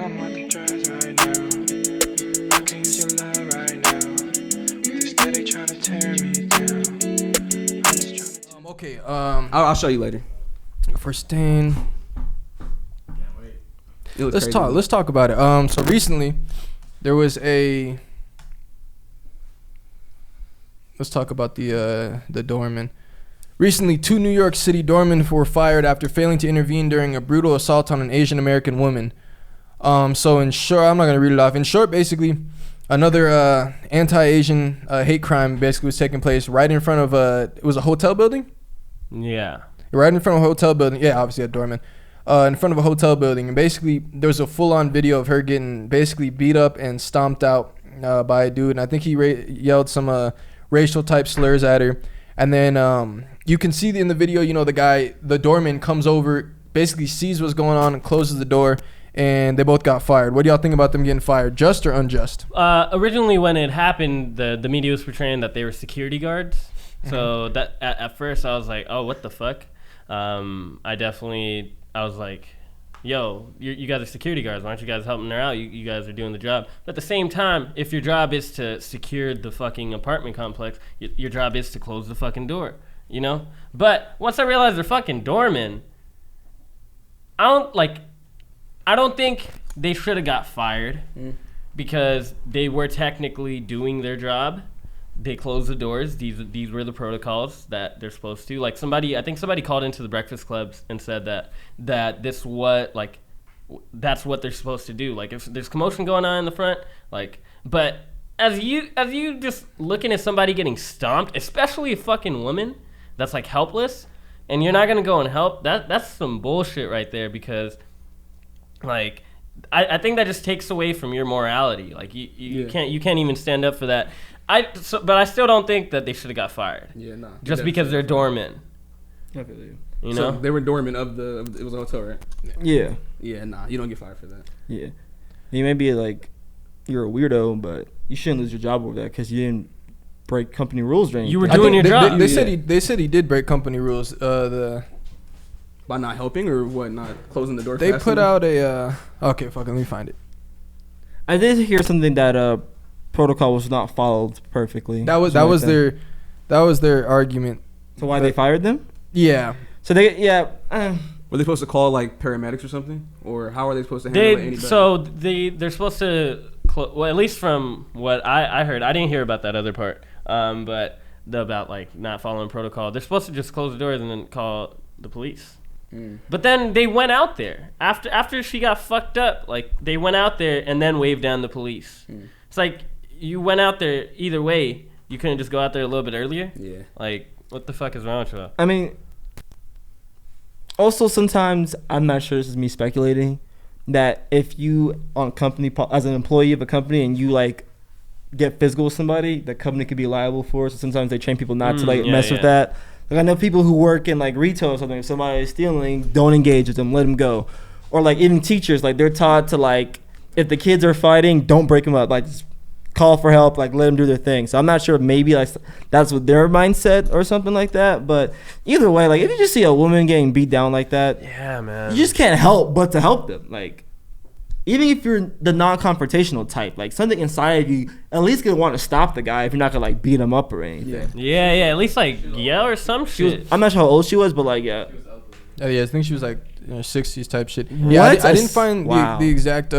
I'm on the drugs right now. I can use your love right now. With this steady trying to tear me down. I'm just trying to. Okay. I'll show you later. For Stain. Let's Let's talk about it. So recently, there was a. Let's talk about the doormen. Recently, 2 New York City doormen were fired after failing to intervene during a brutal assault on an Asian American woman. So in short, I'm not gonna read it off. In short, basically, another anti-Asian hate crime basically was taking place right in front of it was a hotel building. Yeah. Right in front of a hotel building. Yeah, obviously a doorman. In front of a hotel building, and basically there was a full-on video of her getting basically beat up and stomped out by a dude, and I think he yelled some racial type slurs at her, and then you can see in the video, you know, the doorman comes over, basically sees what's going on and closes the door, and they both got fired. What do y'all think about them getting fired, just or unjust? Originally, when it happened, the media was portraying that they were security guards. So that at first I was like, oh, what the fuck? I was like, yo, you guys are security guards. Why aren't you guys helping her out? You guys are doing the job. But at the same time, if your job is to secure the fucking apartment complex, your job is to close the fucking door, you know? But once I realized they're fucking doormen, I don't think they should have got fired because they were technically doing their job. They closed the doors. These were the protocols that they're supposed to. Like I think somebody called into the Breakfast Clubs and said that that's what they're supposed to do. Like if there's commotion going on in the front, but as you just looking at somebody getting stomped, especially a fucking woman that's like helpless, and you're not gonna go and help, that's some bullshit right there, because like I think that just takes away from your morality. Like you can't even stand up for that. But I still don't think that they should have got fired. Yeah, nah. Just because they're doormen. Okay. You So know? they were doormen of it was a hotel, right? Yeah. Yeah, nah. You don't get fired for that. Yeah. You may be like, you're a weirdo, but you shouldn't lose your job over that because you didn't break company rules or anything. You were doing your job. They said he did break company rules. By not helping or what? Not closing the door. They put out a. Okay, fuck it. Let me find it. I did hear something that protocol was not followed perfectly. That was their argument. So why they fired them? Yeah. So they Were they supposed to call like paramedics or something, or how are they supposed to handle it? So they're supposed to. Well, at least from what I heard, I didn't hear about that other part. But about like not following protocol, they're supposed to just close the doors and then call the police. But then they went out there after she got fucked up. Like they went out there and then waved down the police. It's like you went out there either way. You couldn't just go out there a little bit earlier. Yeah. Like what the fuck is wrong with you? I mean, also sometimes I'm not sure. This is me speculating that if you on company as an employee of a company and you like get physical with somebody, the company could be liable for it. So sometimes they train people not to mess with that. Like I know people who work in like retail or something. If somebody is stealing, don't engage with them. Let them go. Or like even teachers, like they're taught to like if the kids are fighting, don't break them up. Like just call for help. Like let them do their thing. So I'm not sure if maybe like that's what their mindset or something like that. But either way, like if you just see a woman getting beat down like that, yeah, man, you just can't help but to help them. Like even if you're the non-confrontational type, like something inside of you at least gonna want to stop the guy if you're not gonna like beat him up or anything. Yeah, at least like yell or some shit. I'm not sure how old she was, but like yeah. Oh yeah, I think she was like 60s type shit. Yeah, I didn't find the exact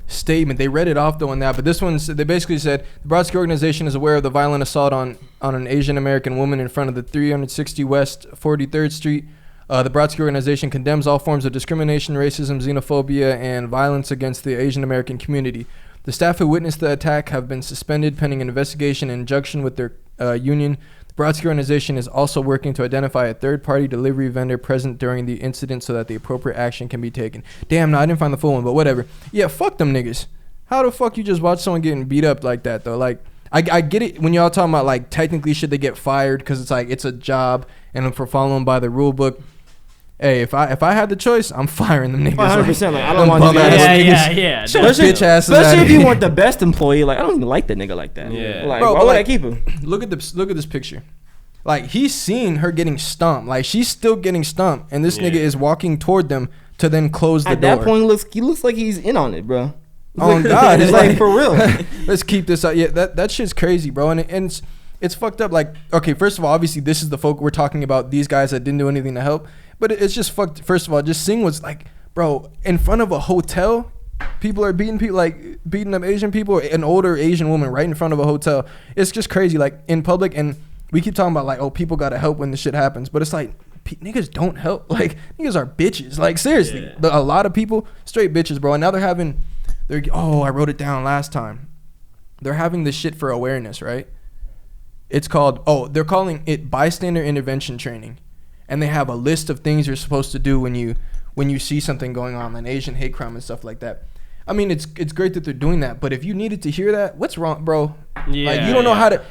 statement. They read it off though on that, but this one they basically said the Brodsky organization is aware of the violent assault on an Asian American woman in front of the 360 West 43rd Street. The Brodsky organization condemns all forms of discrimination, racism, xenophobia, and violence against the Asian American community. The staff who witnessed the attack have been suspended pending an investigation in conjunction with their union. The Brodsky organization is also working to identify a third-party delivery vendor present during the incident so that the appropriate action can be taken. Damn, no, I didn't find the full one, but whatever. Yeah, fuck them niggas. How the fuck you just watch someone getting beat up like that, though? Like, I get it when y'all talking about, like, technically should they get fired because it's like, it's a job and for following by the rule book. Hey, if I had the choice, I'm firing them niggas. 100%. Like, I don't want to. Yeah. Especially if you want the best employee. Like I don't even like that nigga like that. Yeah. Like, bro, why would I keep him? Look at this picture. Like he's seeing her getting stomped. Like she's still getting stomped, and this nigga is walking toward them to then close the door. At that point, he looks like he's in on it, bro. Oh God, it's like for real. Let's keep this out. Yeah, that shit's crazy, bro, and it's fucked up. Like, okay, first of all, obviously this is the folk we're talking about. These guys that didn't do anything to help, but it's just fucked. First of all, just seeing what's like, bro, in front of a hotel, people are beating up Asian people, an older Asian woman right in front of a hotel. It's just crazy, like in public. And we keep talking about like, oh, people gotta help when this shit happens, but it's like niggas don't help. Like niggas are bitches. Like seriously, a lot of people straight bitches, bro. And now I wrote it down last time. They're having this shit for awareness, right? It's called, they're calling it bystander intervention training. And they have a list of things you're supposed to do when you see something going on, like Asian hate crime and stuff like that. I mean, it's great that they're doing that, but if you needed to hear that, what's wrong, bro? Yeah, like, you don't know how to,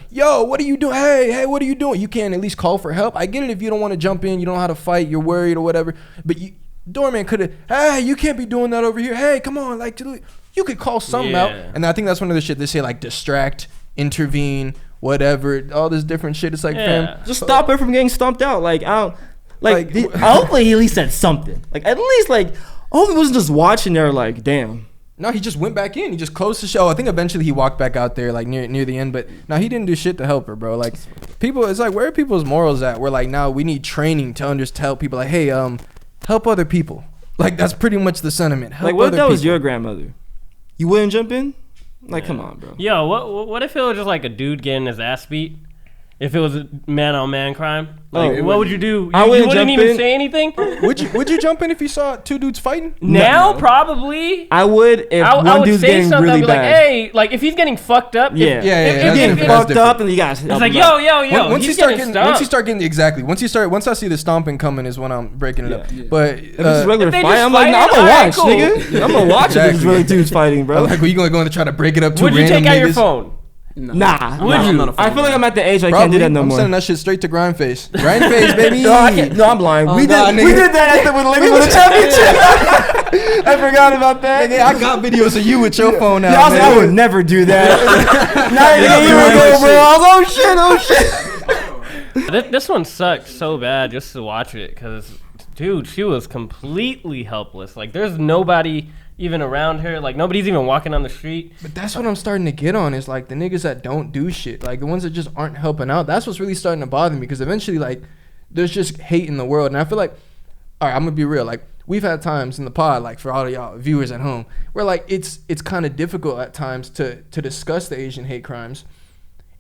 what are you doing? Hey, what are you doing? You can't at least call for help. I get it if you don't want to jump in, you don't know how to fight, you're worried or whatever, but Doorman could have, hey, you can't be doing that over here. Hey, come on, like, you could call something out. And I think that's one of the shit they say, like, distract, intervene, whatever, all this different shit. It's like, fam, just stop her from getting stomped out. Like, hopefully he at least said something. Like, at least, like, hopefully he wasn't just watching there, like, damn. No, he just went back in. He just closed the show. I think eventually he walked back out there, like, near the end. But no, he didn't do shit to help her, bro. Like, people, it's like, where are people's morals at? We're like, now we need training to just tell people, like, hey, help other people. Like, that's pretty much the sentiment. Help like, what if that people. was your grandmother? You wouldn't jump in? Like, come on, bro. Yo, what if it was just like a dude getting his ass beat? If it was a man-on-man crime, like, what would you do? You wouldn't even say anything? Would you jump in if you saw two dudes fighting? Now, probably. I would if one dude's getting really bad. Like, hey, like, if he's getting fucked up. Yeah. If getting fucked up, and you guys. It's like, yo. Once you start once I see the stomping coming is when I'm breaking it up. Yeah. But if it's regular fight, I'm like, nah, I'm gonna watch, cool. nigga. I'm gonna watch if it's really dudes fighting, bro. Like, are you gonna try to break it up? Would you take out your phone? Nah. Would you? I feel like I'm at the age where I can't do that no more. I'm sending that shit straight to grind face, baby. No, I can't. No, I'm lying. Oh, we did that after when Lincoln won the championship. I forgot about that. Nigga, I got videos of you with your phone now. Yeah, I would never do that. Not even a year ago, bro. I was, oh shit. This one sucked so bad just to watch it because, dude, she was completely helpless. Like, there's nobody even around her. Like, nobody's even walking on the street. But that's what I'm starting to get on is, like, the niggas that don't do shit. Like, the ones that just aren't helping out. That's what's really starting to bother me because eventually, like, there's just hate in the world. And I feel like, all right, I'm going to be real. Like, we've had times in the pod, like, for all of y'all viewers at home, where, like, it's kind of difficult at times to discuss the Asian hate crimes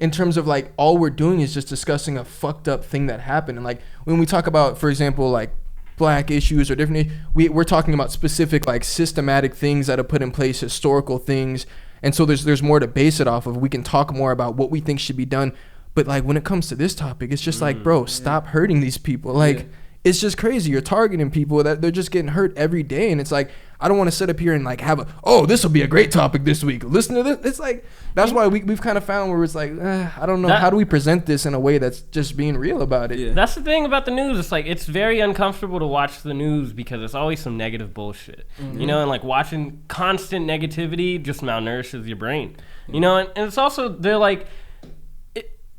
in terms of, like, all we're doing is just discussing a fucked up thing that happened. And, like, when we talk about, for example, like, black issues or different, we're talking about specific, like, systematic things that are put in place, historical things, and so there's more to base it off of. We can talk more about what we think should be done, but, like, when it comes to this topic, it's just like, bro, stop hurting these people. Like, it's just crazy. You're targeting people that they're just getting hurt every day, and it's like, I don't want to sit up here and, like, have this will be a great topic this week. Listen to this. It's like, that's why we've kind of found where it's like, I don't know, how do we present this in a way that's just being real about it? Yeah. That's the thing about the news. It's like, it's very uncomfortable to watch the news because it's always some negative bullshit. Mm-hmm. You know, and, like, watching constant negativity just malnourishes your brain. Mm-hmm. You know, and it's also, they're like,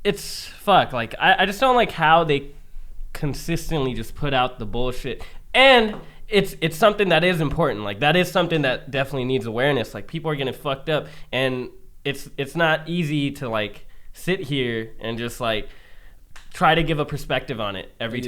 it's fuck. Like, I just don't like how they consistently just put out the bullshit. And it's something that is important. Like, that is something that definitely needs awareness. Like, people are getting fucked up, and it's not easy to, like, sit here and just, like, try to give a perspective on it every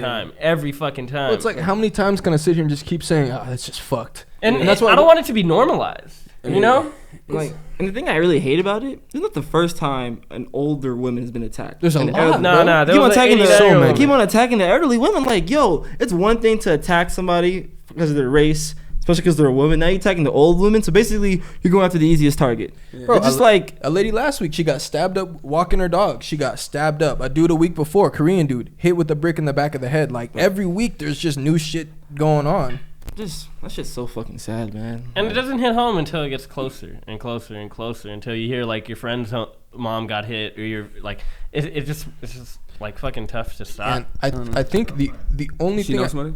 fucking time. Well, it's like, how many times can I sit here and just keep saying, that's just fucked? And that's why I don't want it to be normalized. You know? Like, and the thing I really hate about it, it's not the first time an older woman has been attacked. There's a lot. No, keep on attacking the many. elderly women. Like, yo, it's one thing to attack somebody because of their race, especially because they're a woman. Now you're attacking the old women, so basically you're going after the easiest target. Yeah. Bro, it's just like a lady last week, she got stabbed up walking her dog. She got stabbed up. A dude a week before, Korean dude, hit with a brick in the back of the head. Like, every week there's just new shit going on. That shit's so fucking sad, man. And it doesn't hit home until it gets closer and closer and closer, until you hear, like, your friend's mom got hit, or you're like, it's just like fucking tough to stop. And I think the only she thing knows somebody?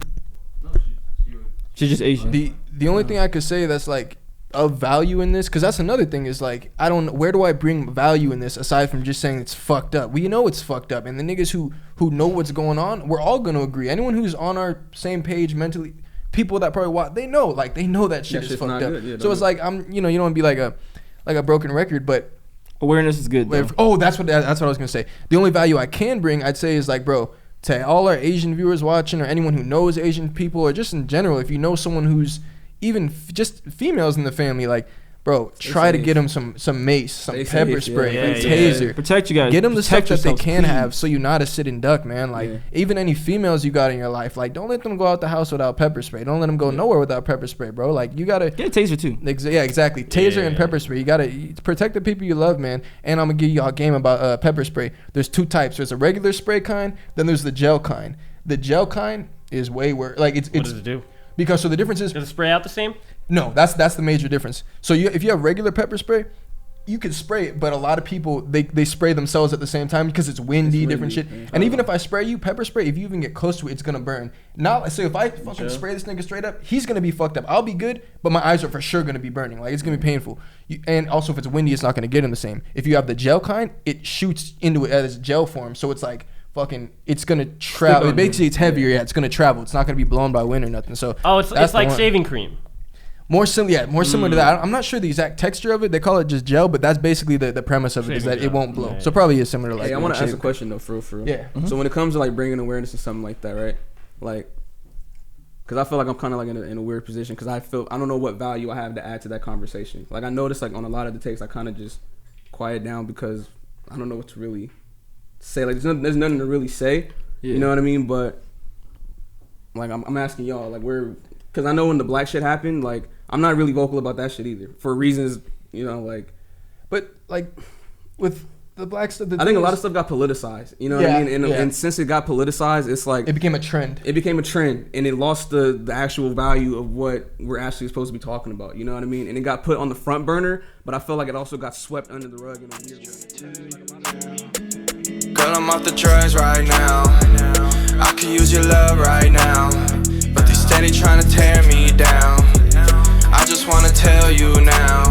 She's just Asian. The only thing I could say that's, like, of value in this, because that's another thing, is, like, I don't, where do I bring value in this aside from just saying it's fucked up? We know it's fucked up, and the niggas who know what's going on, we're all gonna agree. Anyone who's on our same page mentally, people that probably watch, they know that shit is fucked up. Good. Yeah, so it's like you don't want to be like a broken record, but awareness is good. That's what I was gonna say. The only value I can bring, I'd say, is like, bro, to all our Asian viewers watching, or anyone who knows Asian people, or just in general, if you know someone who's even just females in the family, like, bro, try to get them some mace, some pepper spray, taser. Protect you guys. Get them the stuff that they can have, so you're not a sitting duck, man. Like, even any females you got in your life, like, don't let them go out the house without pepper spray. Don't let them go nowhere without pepper spray, bro. Like, you gotta get a taser too. Yeah, exactly. Taser and pepper spray. You gotta protect the people you love, man. And I'm gonna give y'all a game about pepper spray. There's 2 types. There's a regular spray kind, then there's the gel kind. The gel kind is way worse. Like, what does it do? Because the difference is, does it spray out the same? No, that's the major difference. So if you have regular pepper spray, you can spray it, but a lot of people they spray themselves at the same time because it's windy, different shit. And even if I spray you pepper spray, if you even get close to it, it's gonna burn. So if I fucking spray this nigga straight up, he's gonna be fucked up. I'll be good, but my eyes are for sure gonna be burning. Like, it's gonna be painful. And also, if it's windy, it's not gonna get in the same. If you have the gel kind, it shoots into it as gel form, so it's like it's gonna travel. Basically, it's heavier. Yeah, it's gonna travel. It's not gonna be blown by wind or nothing. So it's like shaving cream. More similar to that. I'm not sure the exact texture of it. They call it just gel, but that's basically the premise of it, is that it won't blow. So probably is similar to like. Hey, I want to ask a question though, for real. Yeah. Mm-hmm. So when it comes to like bringing awareness to something like that, right? Like, because I feel like I'm kind of like in a weird position, because I don't know what value I have to add to that conversation. Like, I noticed like on a lot of the takes, I kind of just quiet down because I don't know what to really say. Like, there's nothing to really say. Yeah. You know what I mean? But like, I'm asking y'all, like, because I know when the black shit happened, like, I'm not really vocal about that shit either, for reasons, like. But like, with the black stuff, I think a lot of stuff got politicized. You know what I mean? And since it got politicized, it's like it became a trend. And it lost the actual value of what we're actually supposed to be talking about. You know what I mean? And it got put on the front burner, but I feel like it also got swept under the rug in a weird way. Girl, I'm off the drugs right now. I could use your love right now, but they steady trying to tear me down. I just wanna tell you now,